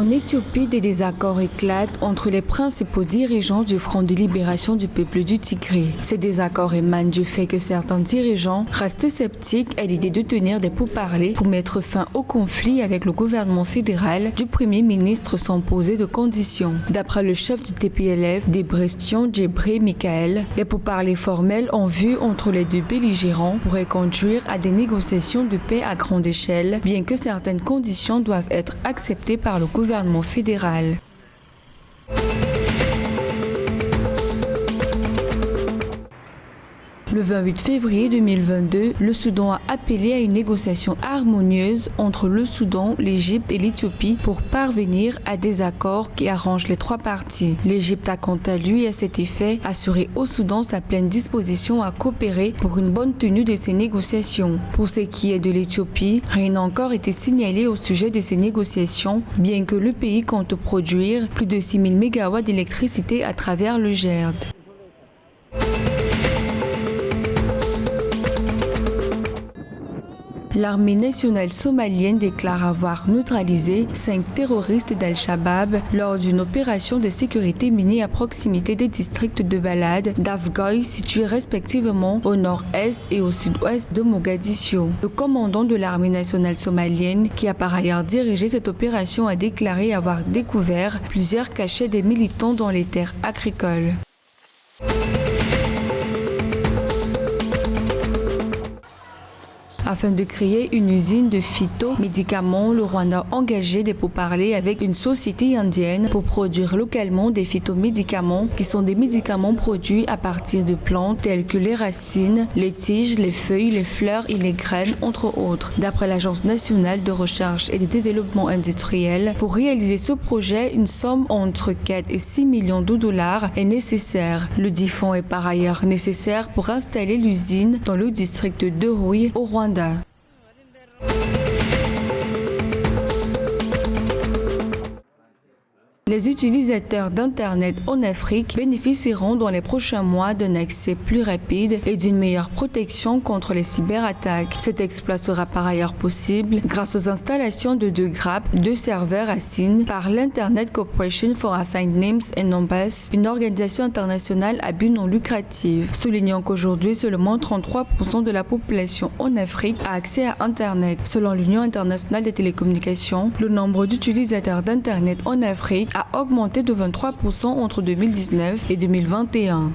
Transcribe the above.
En Éthiopie, des désaccords éclatent entre les principaux dirigeants du Front de libération du peuple du Tigré. Ces désaccords émanent du fait que certains dirigeants restent sceptiques à l'idée de tenir des pourparlers pour mettre fin au conflit avec le gouvernement fédéral du Premier ministre sans poser de conditions. D'après le chef du TPLF, Debretsion Gebre-Michael, les pourparlers formels en vue entre les deux belligérants pourraient conduire à des négociations de paix à grande échelle, bien que certaines conditions doivent être acceptées par le gouvernement fédéral. Le 28 février 2022, le Soudan a appelé à une négociation harmonieuse entre le Soudan, l'Égypte et l'Éthiopie pour parvenir à des accords qui arrangent les trois parties. L'Égypte a quant à lui, à cet effet, assuré au Soudan sa pleine disposition à coopérer pour une bonne tenue de ces négociations. Pour ce qui est de l'Éthiopie, rien n'a encore été signalé au sujet de ces négociations, bien que le pays compte produire plus de 6 000 MW d'électricité à travers le GERD. L'armée nationale somalienne déclare avoir neutralisé 5 terroristes d'Al-Shabaab lors d'une opération de sécurité menée à proximité des districts de Balad, d'Afgoye, situés respectivement au nord-est et au sud-ouest de Mogadiscio. Le commandant de l'armée nationale somalienne, qui a par ailleurs dirigé cette opération, a déclaré avoir découvert plusieurs cachets des militants dans les terres agricoles. Afin de créer une usine de phytomédicaments, le Rwanda a engagé des pourparlers avec une société indienne pour produire localement des phytomédicaments qui sont des médicaments produits à partir de plantes telles que les racines, les tiges, les feuilles, les fleurs et les graines, entre autres. D'après l'Agence nationale de recherche et de développement industriel, pour réaliser ce projet, une somme entre 4 et 6 millions de dollars est nécessaire. Le dit fonds est par ailleurs nécessaire pour installer l'usine dans le district de Rouille au Rwanda. Les utilisateurs d'Internet en Afrique bénéficieront dans les prochains mois d'un accès plus rapide et d'une meilleure protection contre les cyberattaques. Cet exploit sera par ailleurs possible grâce aux installations de 2 grappes, 2 serveurs ASIN par l'Internet Corporation for Assigned Names and Numbers, une organisation internationale à but non lucratif, soulignant qu'aujourd'hui seulement 33% de la population en Afrique a accès à Internet. Selon l'Union internationale des télécommunications, le nombre d'utilisateurs d'Internet en Afrique a augmenté de 23% entre 2019 et 2021.